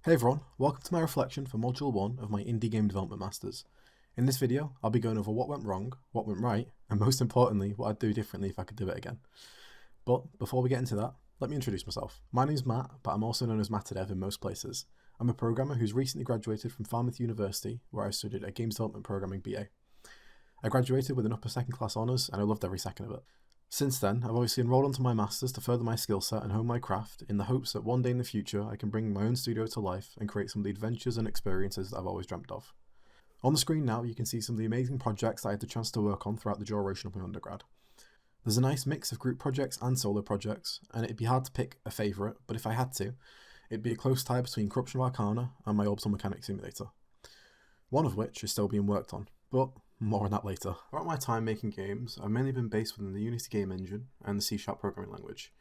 Hey everyone, welcome to my reflection for Module 1 of my Indie Game Development Masters. In this video, I'll be going over what went wrong, what went right, and most importantly, what I'd do differently if I could do it again. But before we get into that, let me introduce myself. My name's Matt, but I'm also known as Mattadev in most places. I'm a programmer who's recently graduated from Falmouth University, where I studied a Games Development Programming BA. I graduated with an upper second class honours, and I loved every second of it. Since then, I've obviously enrolled onto my masters to further my skill set and hone my craft in the hopes that one day in the future I can bring my own studio to life and create some of the adventures and experiences that I've always dreamt of. On the screen now, you can see some of the amazing projects that I had the chance to work on throughout the duration of my undergrad. There's a nice mix of group projects and solo projects, and it'd be hard to pick a favourite, but if I had to, it'd be a close tie between Corruption of Arcana and my Orbital Mechanics Simulator. One of which is still being worked on, but more on that later. Throughout my time making games, I've mainly been based within the Unity game engine and the C# programming language.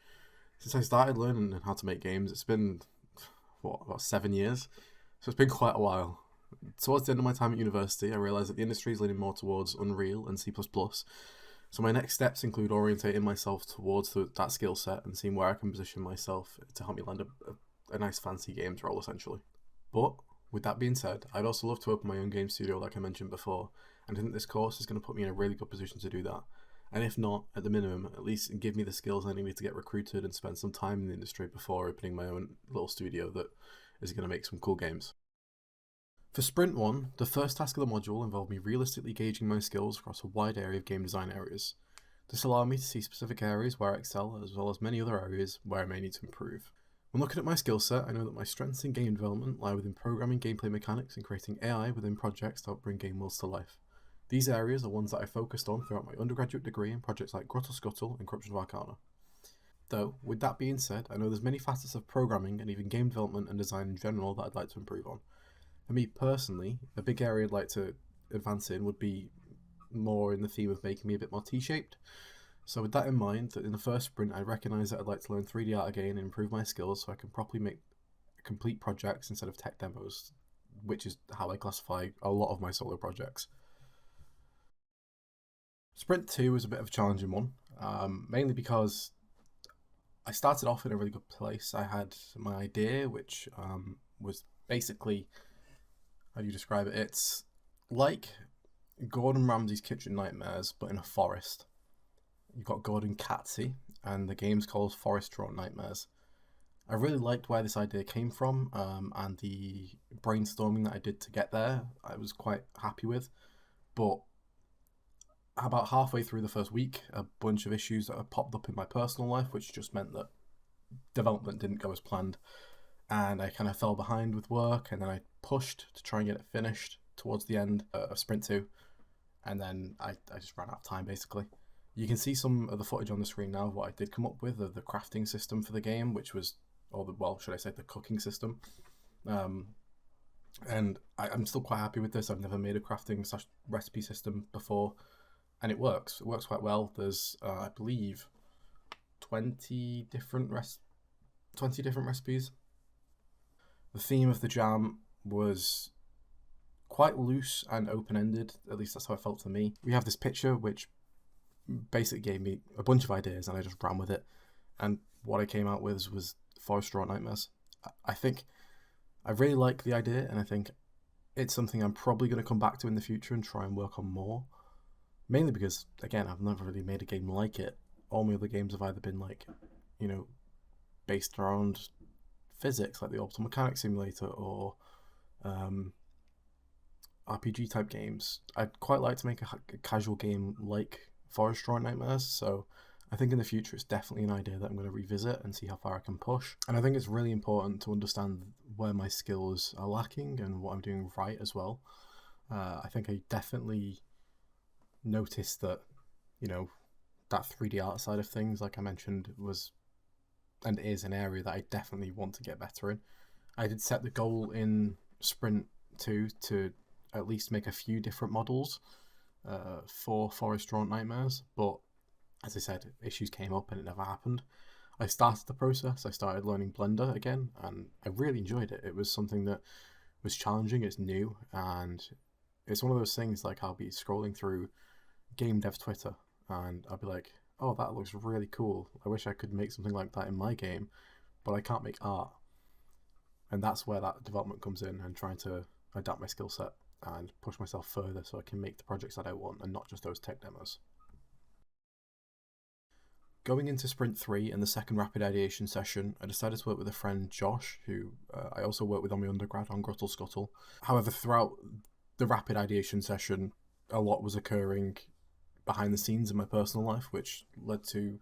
Since I started learning how to make games, it's been, about 7 years? So it's been quite a while. Towards the end of my time at university, I realised that the industry is leaning more towards Unreal and C++, so my next steps include orientating myself towards that skill set and seeing where I can position myself to help me land a nice fancy games role, essentially. But with that being said, I'd also love to open my own game studio like I mentioned before, and I think this course is going to put me in a really good position to do that. And if not, at the minimum, at least give me the skills I need to get recruited and spend some time in the industry before opening my own little studio that is going to make some cool games. For Sprint 1, the first task of the module involved me realistically gauging my skills across a wide area of game design areas. This allowed me to see specific areas where I excel, as well as many other areas where I may need to improve. When looking at my skill set, I know that my strengths in game development lie within programming gameplay mechanics and creating AI within projects to help bring game worlds to life. These areas are ones that I focused on throughout my undergraduate degree in projects like Grotto Scuttle and Corruption of Arcana. Though, with that being said, I know there's many facets of programming and even game development and design in general that I'd like to improve on. For me personally, a big area I'd like to advance in would be more in the theme of making me a bit more T-shaped. So with that in mind, in the first sprint, I recognise that I'd like to learn 3D art again and improve my skills so I can properly make complete projects instead of tech demos, which is how I classify a lot of my solo projects. Sprint 2 was a bit of a challenging one, mainly because I started off in a really good place. I had my idea, which was basically, how do you describe it? It's like Gordon Ramsay's Kitchen Nightmares, but in a forest. You've got Gordon Catsy, and the game's called Forest Drawn Nightmares. I really liked where this idea came from, and the brainstorming that I did to get there, I was quite happy with. But about halfway through the first week, a bunch of issues that had popped up in my personal life, which just meant that development didn't go as planned. And I kind of fell behind with work, and then I pushed to try and get it finished towards the end of Sprint 2, and then I just ran out of time, basically. You can see some of the footage on the screen now of what I did come up with, of the crafting system for the game, which was, should I say the cooking system. And I'm still quite happy with this. I've never made a crafting / recipe system before, and it works. It works quite well. There's, I believe, 20 different recipes. The theme of the jam was quite loose and open-ended, at least that's how it felt to me. We have this picture which basically gave me a bunch of ideas and I just ran with it, and what I came out with was Forest Drawn Nightmares. I think I really like the idea, and I think it's something I'm probably going to come back to in the future and try and work on more, mainly because, again, I've never really made a game like it. All my other games have either been like, based around physics, like the Orbital Mechanics Simulator, or RPG type games. I'd quite like to make a casual game like Forest Drawn Nightmares, so I think in the future it's definitely an idea that I'm going to revisit and see how far I can push. And I think it's really important to understand where my skills are lacking and what I'm doing right as well. I think I definitely noticed that, that 3D art side of things, like I mentioned, was and is an area that I definitely want to get better in. I did set the goal in Sprint 2 to at least make a few different models for Forest Drawn Nightmares, but as I said, issues came up and it never happened. I started the process, I started learning Blender again, and I really enjoyed it. It was something that was challenging, it's new, and it's one of those things like I'll be scrolling through game dev Twitter and I'll be like, oh, that looks really cool. I wish I could make something like that in my game, but I can't make art. And that's where that development comes in, and trying to adapt my skill set and push myself further so I can make the projects that I want and not just those tech demos. Going into Sprint 3 and the second rapid ideation session, I decided to work with a friend, Josh, who I also worked with on my undergrad on Grottle Scuttle. However, throughout the rapid ideation session, a lot was occurring behind the scenes in my personal life, which led to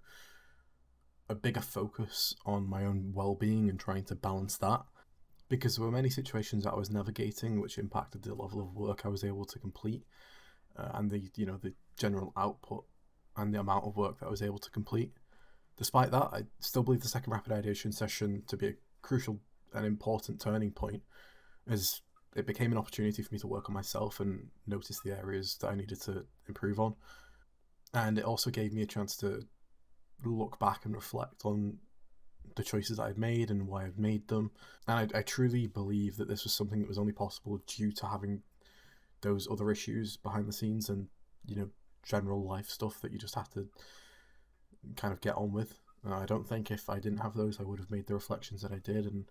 a bigger focus on my own well-being and trying to balance that. Because there were many situations that I was navigating which impacted the level of work I was able to complete, and the general output and the amount of work that I was able to complete. Despite that, I still believe the second rapid ideation session to be a crucial and important turning point, as it became an opportunity for me to work on myself and notice the areas that I needed to improve on. And it also gave me a chance to look back and reflect on the choices I'd made and why I'd made them. And I truly believe that this was something that was only possible due to having those other issues behind the scenes and, general life stuff that you just have to kind of get on with. I don't think if I didn't have those, I would have made the reflections that I did, and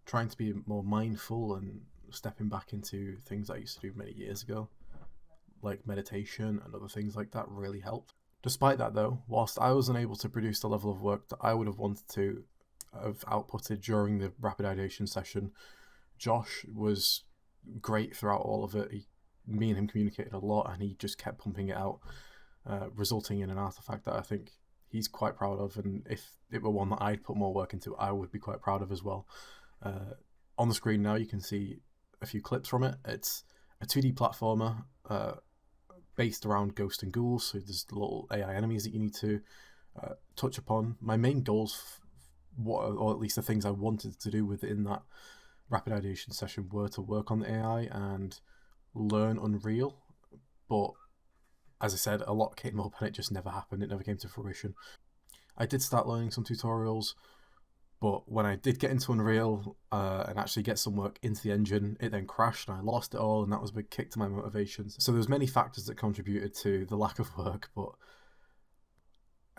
trying to be more mindful and stepping back into things I used to do many years ago, like meditation and other things like that, really helped. Despite that though, whilst I was unable to produce the level of work that I would have wanted to have outputted during the rapid ideation session, Josh was great throughout all of it. Me and him communicated a lot, and he just kept pumping it out, resulting in an artifact that I think he's quite proud of, and if it were one that I'd put more work into, I would be quite proud of as well. On the screen now you can see a few clips from it. It's a 2D platformer based around ghosts and ghouls, so there's little AI enemies that you need to touch upon. My main goals, or at least the things I wanted to do within that rapid ideation session, were to work on the AI and learn Unreal, but as I said, a lot came up and it just never happened. It never came to fruition. I did start learning some tutorials, but when I did get into Unreal and actually get some work into the engine, it then crashed and I lost it all, and that was a big kick to my motivations. So there's many factors that contributed to the lack of work, but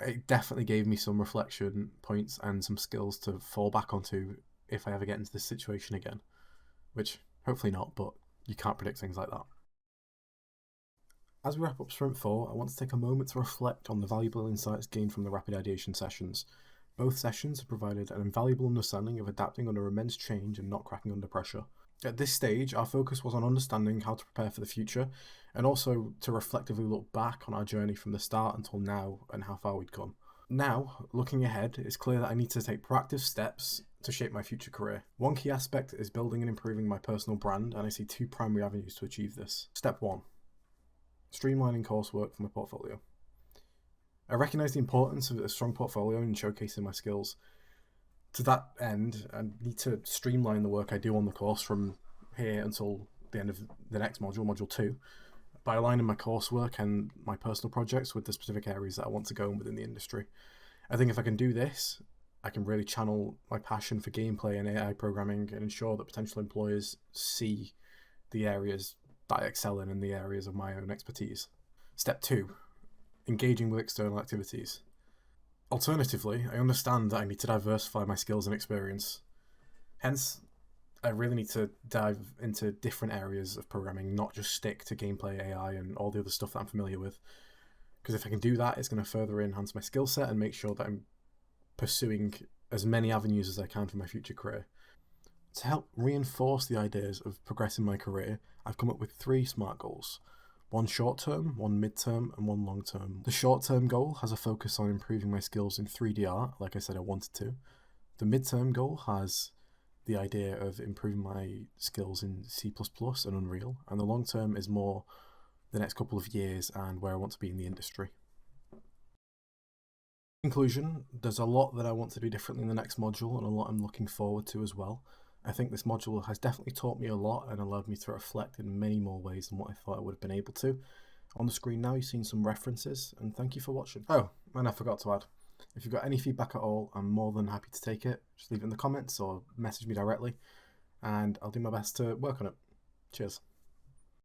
it definitely gave me some reflection points and some skills to fall back onto if I ever get into this situation again, which hopefully not, but you can't predict things like that. As we wrap up Sprint 4, I want to take a moment to reflect on the valuable insights gained from the rapid ideation sessions. Both sessions have provided an invaluable understanding of adapting under immense change and not cracking under pressure. At this stage, our focus was on understanding how to prepare for the future, and also to reflectively look back on our journey from the start until now and how far we'd come. Now, looking ahead, it's clear that I need to take proactive steps to shape my future career. One key aspect is building and improving my personal brand, and I see two primary avenues to achieve this. Step 1. Streamlining coursework for my portfolio. I recognise the importance of a strong portfolio in showcasing my skills. To that end, I need to streamline the work I do on the course from here until the end of the next module, Module 2, by aligning my coursework and my personal projects with the specific areas that I want to go in within the industry. I think if I can do this, I can really channel my passion for gameplay and AI programming and ensure that potential employers see the areas that I excel in and the areas of my own expertise. Step 2. Engaging with external activities. Alternatively, I understand that I need to diversify my skills and experience. Hence, I really need to dive into different areas of programming, not just stick to gameplay, AI, and all the other stuff that I'm familiar with. Because if I can do that, it's going to further enhance my skill set and make sure that I'm pursuing as many avenues as I can for my future career. To help reinforce the ideas of progressing my career, I've come up with 3 SMART goals. One short-term, one mid-term, and one long-term. The short-term goal has a focus on improving my skills in 3D art, like I said I wanted to. The mid-term goal has the idea of improving my skills in C++ and Unreal, and the long-term is more the next couple of years and where I want to be in the industry. In conclusion, there's a lot that I want to do differently in the next module and a lot I'm looking forward to as well. I think this module has definitely taught me a lot and allowed me to reflect in many more ways than what I thought I would have been able to. On the screen now you've seen some references, and thank you for watching. Oh, and I forgot to add, if you've got any feedback at all, I'm more than happy to take it. Just leave it in the comments or message me directly, and I'll do my best to work on it. Cheers.